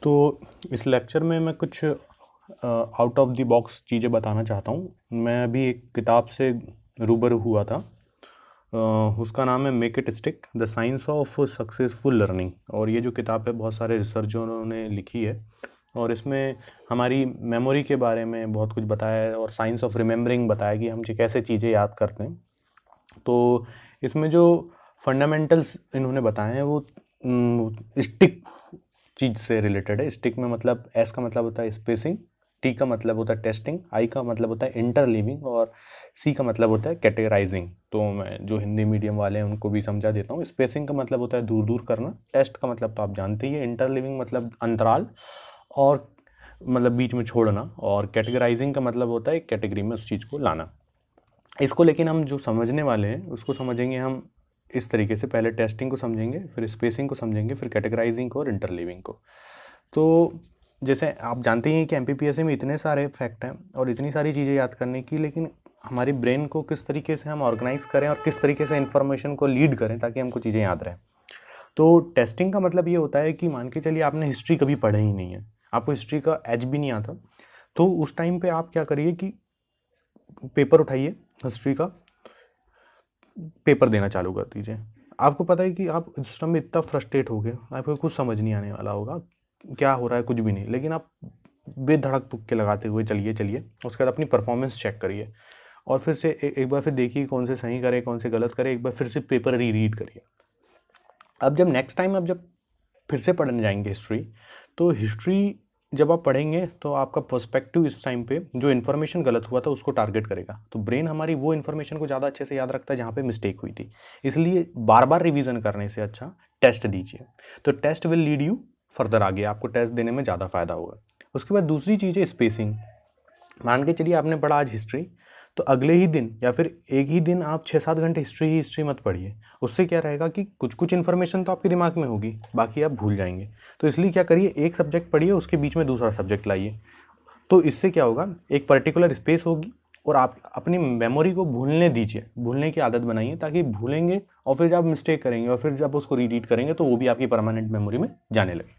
तो इस लेक्चर में मैं कुछ आउट ऑफ द बॉक्स चीज़ें बताना चाहता हूँ। मैं अभी एक किताब से रूबरू हुआ था। उसका नाम है make it stick the science of successful learning. और ये जो किताब है बहुत सारे रिसर्चरों ने लिखी है और इसमें हमारी मेमोरी के बारे में बहुत कुछ बताया है और साइंस ऑफ रिमेम्बरिंग बताया कि हम कैसे चीज़ें याद करते हैं। तो इसमें जो फंडामेंटल्स इन्होंने बताए हैं वो स्टिक चीज़ से रिलेटेड है। स्टिक में मतलब एस का मतलब होता है स्पेसिंग, टी का मतलब होता है टेस्टिंग, आई का मतलब होता है इंटरलीविंग और सी का मतलब होता है कैटेगराइजिंग। तो मैं जो हिंदी मीडियम वाले हैं उनको भी समझा देता हूँ। स्पेसिंग का मतलब होता है दूर दूर करना, टेस्ट का मतलब तो आप जानते ही है, इंटरलीविंग मतलब अंतराल और मतलब बीच में छोड़ना, और कैटेगराइजिंग का मतलब होता है कैटेगरी में उस चीज़ को लाना। इसको लेकिन हम जो समझने वाले हैं उसको समझेंगे हम इस तरीके से, पहले टेस्टिंग को समझेंगे, फिर स्पेसिंग को समझेंगे, फिर कैटेगराइजिंग को और इंटरलीविंग को। तो जैसे आप जानते ही हैं कि एमपीपीएससी में इतने सारे फैक्ट हैं और इतनी सारी चीज़ें याद करने की, लेकिन हमारी ब्रेन को किस तरीके से हम ऑर्गेनाइज करें और किस तरीके से इन्फॉर्मेशन को लीड करें ताकि हमको चीज़ें याद रहें। तो टेस्टिंग का मतलब ये होता है कि मान के चलिए आपने हिस्ट्री कभी पढ़ा ही नहीं है, आपको हिस्ट्री का एच भी नहीं आता, तो उस टाइम पे आप क्या करिए कि पेपर उठाइए हिस्ट्री का, पेपर देना चालू कर दीजिए। आपको पता है कि आप इस समय इतना फ्रस्ट्रेट हो गए, आपको कुछ समझ नहीं आने वाला होगा क्या हो रहा है, कुछ भी नहीं, लेकिन आप बेधड़क तुक्के लगाते हुए चलिए चलिए। उसके बाद अपनी परफॉर्मेंस चेक करिए और फिर से एक बार फिर देखिए कौन से सही करे कौन से गलत करे, एक बार फिर से पेपर रीड करिए। अब जब नेक्स्ट टाइम आप जब फिर से पढ़ने जाएंगे हिस्ट्री, तो हिस्ट्री जब आप पढ़ेंगे तो आपका पर्सपेक्टिव इस टाइम पे जो इन्फॉर्मेशन गलत हुआ था उसको टारगेट करेगा। तो ब्रेन हमारी वो इन्फॉर्मेशन को ज़्यादा अच्छे से याद रखता है जहाँ पे मिस्टेक हुई थी। इसलिए बार बार रिवीजन करने से अच्छा टेस्ट दीजिए। तो test will lead you further, आगे आपको टेस्ट देने में ज़्यादा फायदा होगा। उसके बाद दूसरी चीज़ है स्पेसिंग। मान के चलिए आपने पढ़ा आज हिस्ट्री, तो अगले ही दिन या फिर एक ही दिन आप 6-7 घंटे हिस्ट्री मत पढ़िए। उससे क्या रहेगा कि कुछ कुछ इन्फॉर्मेशन तो आपके दिमाग में होगी, बाकी आप भूल जाएंगे। तो इसलिए क्या करिए, एक सब्जेक्ट पढ़िए, उसके बीच में दूसरा सब्जेक्ट लाइए। तो इससे क्या होगा, एक पर्टिकुलर स्पेस होगी और आप अपनी मेमोरी को भूलने दीजिए, भूलने की आदत बनाइए, ताकि भूलेंगे और फिर जब मिस्टेक करेंगे और फिर जब उसको रीड करेंगे तो वो भी आपकी परमानेंट मेमोरी में जाने लगे।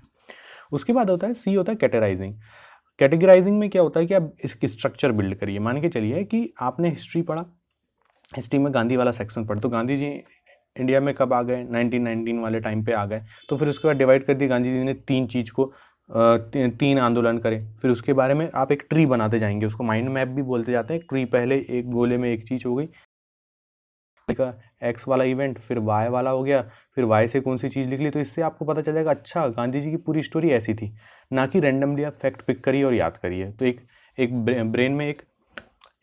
उसके बाद होता है सी, होता है कैटेगराइजिंग। कैटेगराइजिंग में क्या होता है कि आप इसकी स्ट्रक्चर बिल्ड करिए। मान के चलिए कि आपने हिस्ट्री पढ़ा, हिस्ट्री में गांधी वाला सेक्शन पढ़ा, तो गांधी जी इंडिया में कब आ गए, 1919 वाले टाइम पे आ गए। तो फिर उसके बाद डिवाइड कर दी, गांधी जी ने तीन चीज़ को तीन आंदोलन करे। फिर उसके बारे में आप एक ट्री बनाते जाएंगे, उसको माइंड मैप भी बोलते जाते हैं। ट्री पहले एक गोले में एक चीज़ हो गई का एक्स वाला इवेंट, फिर वाई वाला हो गया, फिर वाई से कौन सी चीज़ लिख ली। तो इससे आपको पता चल जाएगा अच्छा गांधी जी की पूरी स्टोरी ऐसी थी, ना कि रैंडमली आप फैक्ट पिक करिए और याद करिए। तो एक एक ब्रेन में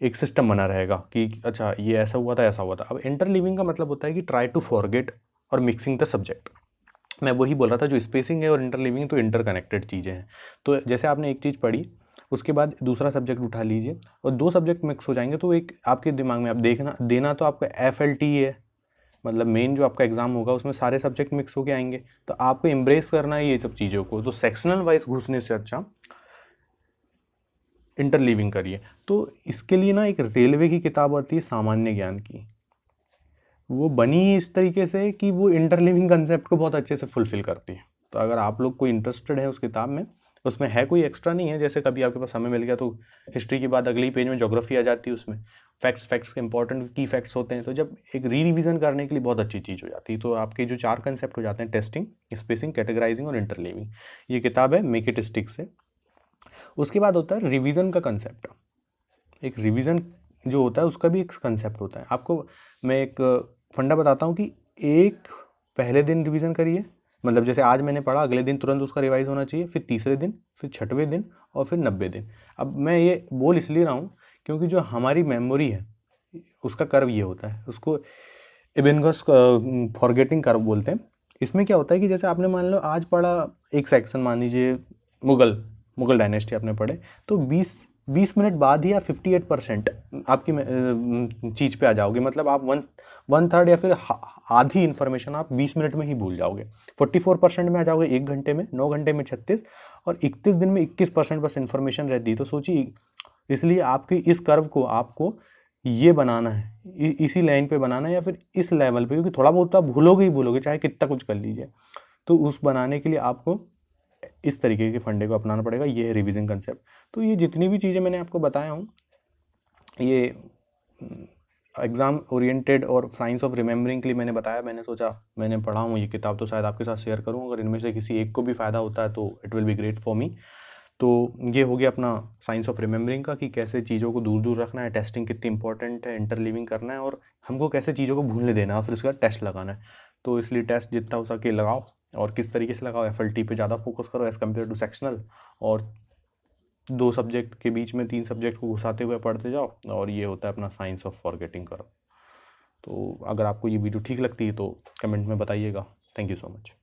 एक सिस्टम बना रहेगा कि अच्छा ये ऐसा हुआ था ऐसा हुआ था। अब इंटरलीविंग का मतलब होता है कि ट्राई टू फॉरगेट और मिक्सिंग द सब्जेक्ट। मैं वही बोल रहा था, जो स्पेसिंग है और इंटरलीविंग तो इंटरकनेक्टेड चीज़ें हैं। तो जैसे आपने एक चीज़ पढ़ी, उसके बाद दूसरा सब्जेक्ट उठा लीजिए और दो सब्जेक्ट मिक्स हो जाएंगे, तो एक आपके दिमाग में आप देखना देना तो आपका FLT है, मतलब मेन जो आपका एग्जाम होगा उसमें सारे सब्जेक्ट मिक्स होके आएंगे। तो आपको एम्ब्रेस करना है ये सब चीज़ों को। तो सेक्शनल वाइज घुसने से अच्छा इंटरलीविंग करिए। तो इसके लिए ना एक रेलवे की किताब आती है सामान्य ज्ञान की, वो बनी ही इस तरीके से कि वो इंटरलिविंग कंसेप्ट को बहुत अच्छे से फुलफिल करती है। तो अगर आप लोग कोई इंटरेस्टेड है उस किताब में, उसमें है कोई एक्स्ट्रा नहीं है, जैसे कभी आपके पास समय मिल गया तो हिस्ट्री के बाद अगले ही पेज में ज्योग्राफी आ जाती है, उसमें फैक्ट्स के इंपॉर्टेंट की फैक्ट्स होते हैं। तो जब एक रिवीजन करने के लिए बहुत अच्छी चीज़ हो जाती है। तो आपके जो 4 कंसेप्ट हो जाते हैं, टेस्टिंग, स्पेसिंग, कैटेगराइजिंग और इंटरलिविंग, ये किताब है मेक इट स्टिक से। उसके बाद होता है रिवीजन का कंसेप्ट। एक रिवीजन जो होता है उसका भी एक कंसेप्ट होता है। आपको मैं एक फंडा बताता हूँ कि एक पहले दिन रिवीजन करिए, मतलब जैसे आज मैंने पढ़ा अगले दिन तुरंत उसका रिवाइज होना चाहिए, फिर तीसरे दिन, फिर छठवें दिन और फिर 90 दिन। अब मैं ये बोल इसलिए रहा हूँ क्योंकि जो हमारी मेमोरी है उसका कर्व ये होता है, उसको इबिंगस फॉरगेटिंग कर्व बोलते हैं। इसमें क्या होता है कि जैसे आपने मान लो आज पढ़ा एक सेक्शन, मान लीजिए मुगल डायनेस्टी आपने पढ़े, तो 20 मिनट बाद ही आप 58% आपकी चीज़ पे आ जाओगे। मतलब आप वन थर्ड या फिर आधी इन्फॉर्मेशन आप 20 मिनट में ही भूल जाओगे। 44% में आ जाओगे 1 घंटे में, 9 घंटे में 36, और 31 दिन में 21% बस इन्फॉर्मेशन रहती है। तो सोचिए, इसलिए आपकी इस कर्व को आपको ये बनाना है, इसी लाइन पे बनाना है या फिर इस लेवल पे, क्योंकि थोड़ा बहुत आप भूलोगे ही भूलोगे चाहे कितना कुछ कर लीजिए। तो उस बनाने के लिए आपको इस तरीके के फंडे को अपनाना पड़ेगा। ये है रिवीजन कंसेप्ट। तो ये जितनी भी चीज़ें मैंने आपको बताया हूँ, ये एग्ज़ाम ओरिएंटेड और साइंस ऑफ रिमेंबरिंग के लिए मैंने बताया। मैंने सोचा मैंने पढ़ा हूँ ये किताब तो शायद आपके साथ शेयर करूँ। अगर इनमें से किसी एक को भी फ़ायदा होता है तो it will be great for me. तो ये हो गया अपना साइंस ऑफ रिमेंबरिंग का, कि कैसे चीज़ों को दूर दूर रखना है, टेस्टिंग कितनी इंपॉर्टेंट है, इंटरलीविंग करना है, और हमको कैसे चीज़ों को भूलने देना है, फिर उसका टेस्ट लगाना है। तो इसलिए टेस्ट जितना हो सके लगाओ, और किस तरीके से लगाओ, एफएलटी पे ज़्यादा फोकस करो एज़ कम्पेयर टू सेक्शनल, और 2 सब्जेक्ट के बीच में 3 सब्जेक्ट को घुसाते हुए पढ़ते जाओ, और ये होता है अपना साइंस ऑफ फॉरगेटिंग करो। तो अगर आपको ये वीडियो ठीक लगती है तो कमेंट में बताइएगा। Thank you so much.